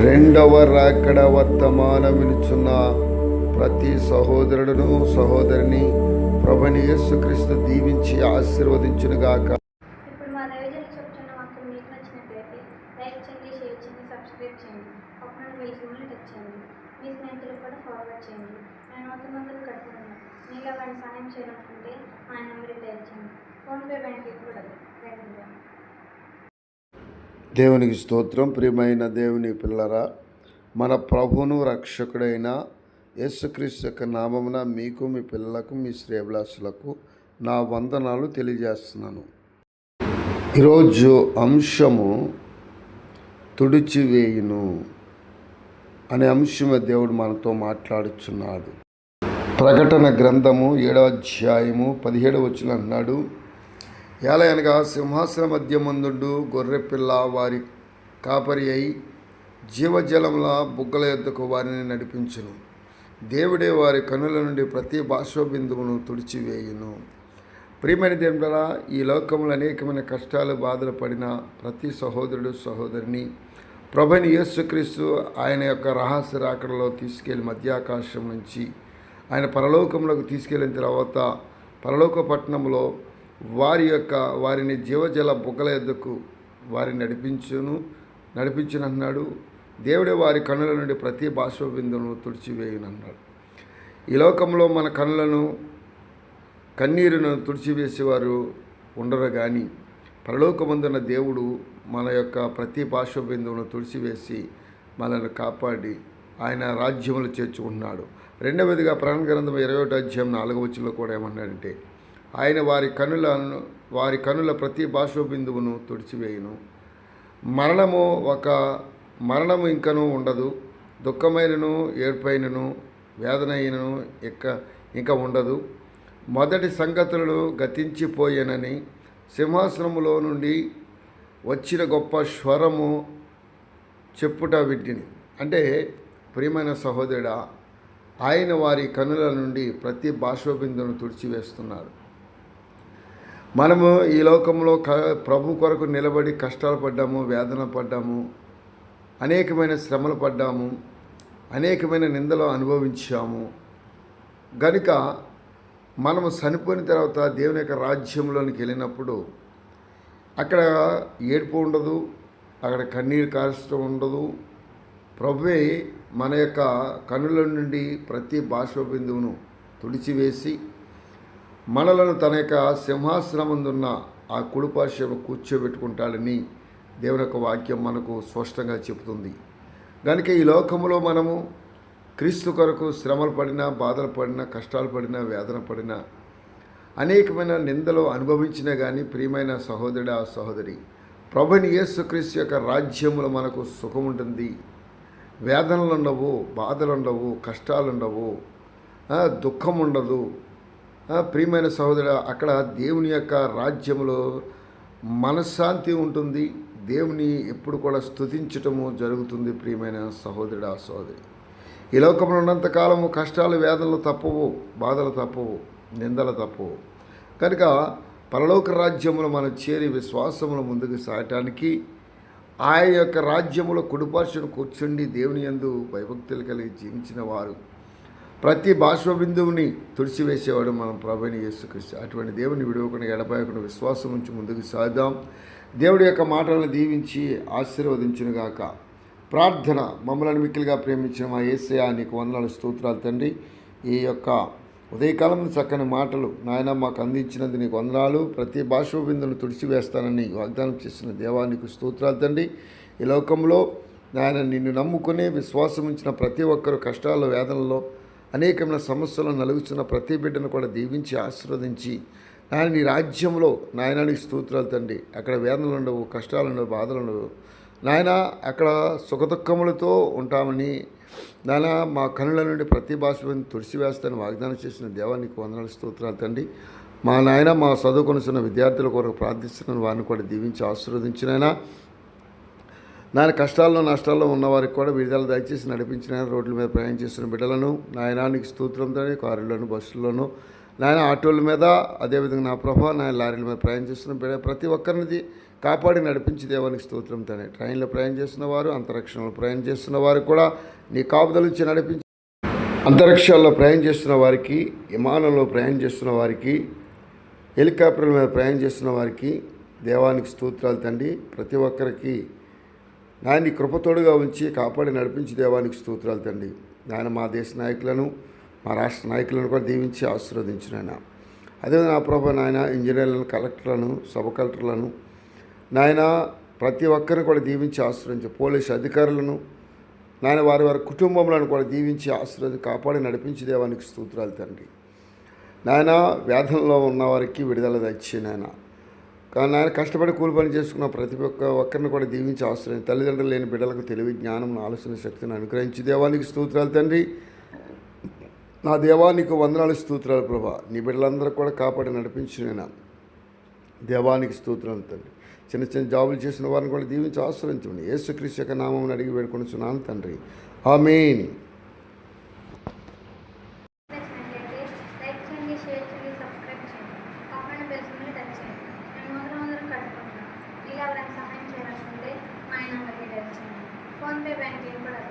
రెండవ రాకడ వర్తమానం వినుచున్న ప్రతి సహోదరుడును సహోదరిని ప్రభుని యేసుక్రీస్తు దీవించి ఆశీర్వదించునుగాక. ఇప్పుడు మా దైవజనులు చెప్తున్న వాక్యం మీకు నచ్చినట్లయితే లైక్ చేయండి, షేర్ చేయండి, సబ్స్క్రైబ్ చేయండి. పక్కన బెల్ సింబల్ని టచ్ చేయండి. మీ స్నేహితులకు కూడా ఫార్వర్డ్ చేయండి. నేను అవతల కట్టుకున్నాను. మీలో వాడిని సహాయం చేయాలనుకుంటే మా నెంబర్ టైప్ చేయండి. ఫోన్పే బ్యాంక్ కూడా దేవునికి స్తోత్రం. ప్రియమైన దేవుని పిల్లరా, మన ప్రభువును రక్షకుడైన యేసుక్రీస్తు యొక్క నామమున మీకు, మీ పిల్లలకు, మీ శ్రేయభిలాషులకు నా వందనాలు తెలియజేస్తున్నాను. ఈరోజు అంశము తుడిచివేయును అనే అంశమే దేవుడు మనతో మాట్లాడుచున్నాడు. ప్రకటన గ్రంథము 7వ అధ్యాయము 17వ వచనం అన్నాడు, ఏలయనగా సింహాసన మధ్య ముందుండు గొర్రెపిల్ల వారి కాపరి అయి జీవజలముల బుగ్గల యొద్దకు వారిని నడిపించును. దేవుడే వారి కనుల నుండి ప్రతి బాష్పబిందువును తుడిచివేయును. ప్రియమైన దేవుడా, ఈ లోకంలో అనేకమైన కష్టాలు బాధలు పడిన ప్రతి సహోదరుడు సహోదరిని ప్రభువైన యేసుక్రీస్తు ఆయన యొక్క రహస్య రాకడలో తీసుకెళ్లి మధ్యాకాశం నుంచి ఆయన పరలోకంలోకి తీసుకెళ్ళిన తర్వాత పరలోక పట్టణంలో వారిని జీవజల బుగ్గల యొద్దకు వారిని నడిపించునన్నాడు. దేవుడే వారి కన్నుల నుండి ప్రతి బాష్పబిందువును తుడిచివేయునన్నాడు. ఈ లోకంలో మన కన్నీరును తుడిచివేసేవారు ఉండరు, కానీ పరలోకమందున్న దేవుడు మన యొక్క ప్రతి బాష్పబిందువును తుడిచివేసి మనల్ని కాపాడి ఆయన రాజ్యములు చేర్చుకుంటున్నాడు. రెండవదిగా ప్రకటన గ్రంథం 21వ అధ్యాయం 4వ వచనంలో కూడా ఏమన్నాడంటే, ఆయన వారి కనుల ప్రతి బాష్పబిందువును తుడిచివేయును. మరణము ఇంకనూ ఉండదు. దుఃఖమైనను ఏడ్పైనను వేదనైనను ఇంకా ఉండదు. మొదటి సంగతులు గతించిపోయేనని సింహాసనములో నుండి వచ్చిన గొప్ప స్వరము చెప్పుట వింటిని. అంటే ప్రియమైన సహోదరుడా, ఆయన వారి కనుల నుండి ప్రతి బాష్పబిందువును తుడిచివేస్తున్నాడు. మనము ఈ లోకంలో ప్రభు కొరకు నిలబడి కష్టాలు పడ్డాము, వేదన పడ్డాము, అనేకమైన శ్రమలు పడ్డాము, అనేకమైన నిందలు అనుభవించాము. గనుక మనము చనిపోయిన తర్వాత దేవుని యొక్క రాజ్యంలోనికి వెళ్ళినప్పుడు అక్కడ ఏడుపు ఉండదు, అక్కడ కన్నీరు కాల్చడం ఉండదు. ప్రభువే మన యొక్క కనుల నుండి ప్రతి బాష్పబిందువును తుడిచివేసి మనలను తన యొక్క సింహాసనముందున్న ఆ కుడిపార్శ్వము కూర్చోబెట్టుకుంటాడని దేవుని యొక్క వాక్యం మనకు స్పష్టంగా చెబుతుంది. కనుక ఈ లోకంలో మనము క్రీస్తు కొరకు శ్రమలు పడినా, బాధలు పడినా, కష్టాలు పడినా, వేదన పడినా, అనేకమైన నిందలు అనుభవించినా కానీ ప్రియమైన సహోదరుడా సహోదరి, ప్రభువైన యేసుక్రీస్తు యొక్క రాజ్యములో మనకు సుఖం ఉంటుంది. వేదనలు ఉండవు, బాధలు ఉండవు, కష్టాలు ఉండవు, దుఃఖం ఉండదు. ప్రియమైన సహోదరుడు, అక్కడ దేవుని యొక్క రాజ్యంలో మనశ్శాంతి ఉంటుంది. దేవుని ఎప్పుడు కూడా స్తుతించటము జరుగుతుంది. ప్రియమైన సహోదరుడు సహోదరి, ఈ లోకంలో ఉన్నంతకాలము కష్టాలు వేదనలు తప్పవు, బాధలు తప్పవు, నిందలు తప్పవు. కనుక పరలోక రాజ్యములో మనం చేరి విశ్వాసములు ముందుకు సాగటానికి ఆయన యొక్క రాజ్యములో కుడిపార్శ్వను కూర్చుండి దేవుని యందు భయభక్తులు కలిగి జీవించిన వారు ప్రతి బాష్పబిందువుని తుడిచివేసేవాడు మనం ప్రభువైన యేసుక్రీస్తు. అటువంటి దేవుని విడవకుండా ఎడబాయకుండా విశ్వాసం ఉంచి ముందుకు సాగుదాం. దేవుడి యొక్క మాటలను దీవించి ఆశీర్వదించునుగాక. ప్రార్థన. మమ్మల్ని మిక్కిలిగా ప్రేమించిన మా యేసయ్యా, నీకు వందనాలు, స్తోత్రాలు తండ్రి. ఈ యొక్క ఉదయకాలం చక్కని మాటలు నాయన మాకు అందించినందుకు నీకు వందనాలు. ప్రతి బాష్పబిందువును తుడిచివేస్తానని వాగ్దానం చేసిన దేవా, నీకు స్తోత్రాలు తండ్రి. ఈ లోకంలో నాయన నిన్ను నమ్ముకుని విశ్వాసం ఉంచిన ప్రతి ఒక్కరు కష్టాల్లో, వేదనలో, అనేకమైన సమస్యలను నలుగుతున్న ప్రతి బిడ్డను కూడా దీవించి ఆశీర్వదించి నాయన నీ రాజ్యంలో నాయనానికి స్తోత్రాలు తండ్రి. అక్కడ వేదనలు ఉండవు, కష్టాలు ఉండవు, బాధలు ఉండవు నాయన. అక్కడ సుఖదుఖములతో ఉంటామని నాయన మా కనుల నుండి ప్రతి బాష్పబిందువును తుడిచివేస్తానని వాగ్దానం చేసిన దేవానికి వందనాలు, స్తోత్రాలు తండ్రి. మా నాయన మా చదువుకొనిస్తున్న విద్యార్థుల కొరకు ప్రార్థిస్తున్నాను, వారిని కూడా దీవించి ఆశీర్వదించినైనా నాయన కష్టాల్లో నష్టాల్లో ఉన్నవారికి కూడా విడుదల దయచేసి నడిపించిన రోడ్ల మీద ప్రయాణం చేస్తున్న బిడ్డలను నాయనానికి స్తోత్రం తండ్రి. కారుల్లోను, బస్సుల్లోనూ నాయన ఆటోల మీద అదేవిధంగా నా ప్రభా నాయన లారీల మీద ప్రయాణం చేస్తున్న ప్రతి ఒక్కరినిది కాపాడి నడిపించి దేవానికి స్తోత్రం తండ్రి. ట్రైన్లో ప్రయాణం చేస్తున్న వారు, అంతరిక్షంలో ప్రయాణం చేస్తున్న వారు కూడా నీ కాపుదల నుంచి నడిపించి, అంతరిక్షాల్లో ప్రయాణం చేస్తున్న వారికి, విమానంలో ప్రయాణం చేస్తున్న వారికి, హెలికాప్టర్ల మీద ప్రయాణం చేస్తున్న వారికి దేవానికి స్తోత్రాలు తండ్రి. ప్రతి ఒక్కరికి నాయన నీ కృపతోడుగా ఉంచి కాపాడి నడిపించి దేవానికి స్తోత్రాలు తండ్రి. నాయన మా దేశ నాయకులను, మా రాష్ట్ర నాయకులను కూడా దీవించి ఆశీర్వదించిన ఆయన. అదేవిధంగా నా ప్రభు నాయన ఇంజనీర్లను, కలెక్టర్లను, సబ్ కలెక్టర్లను నాయన ప్రతి ఒక్కరిని కూడా దీవించి ఆశీర్వదించి, పోలీసు అధికారులను నాయన వారి వారి కుటుంబములను కూడా దీవించి ఆశీర్వదించి కాపాడి నడిపించి దేవానికి స్తోత్రాలు తండ్రి. నాయన వేదనలో ఉన్న వారికి విడుదల తెచ్చి నాయన, కానీ ఆయన కష్టపడి కూలి పని చేసుకున్న ప్రతి ఒక్కరిని కూడా దీవించి ఆశ్రయం, తల్లిదండ్రులు లేని బిడ్డలకు తెలివి, జ్ఞానం, ఆలోచన శక్తిని అనుగ్రహించి దేవానికి స్తోత్రాలు తండ్రి. నా దేవానికి వందనాలు స్తోత్రాలు ప్రభా. నీ బిడ్డలందరూ కూడా కాపాడి నడిపించిన దేవానికి స్తోత్రాలు తండ్రి. చిన్న చిన్న జాబులు చేసిన వారిని కూడా దీవించి ఆశ్రయించండి. యేసుక్రీస్తు యొక్క నామమును అడిగి వేడుకొనుచున్నాను తండ్రి. ఆమేన్. లైక్ చేయండి, షేర్ చేయండి, సబ్స్క్రైబ్ చేయండి. పక్కన బెల్ సింబల్ టచ్ చేయండి. నేను మొదలు కట్టుకుంటున్నాను. ఇలా ఎవరైనా సహాయం చేయాలనుకుంటే మా నంబర్కి టచ్ చేయండి. ఫోన్పే, బ్యాంకింగ్ కూడా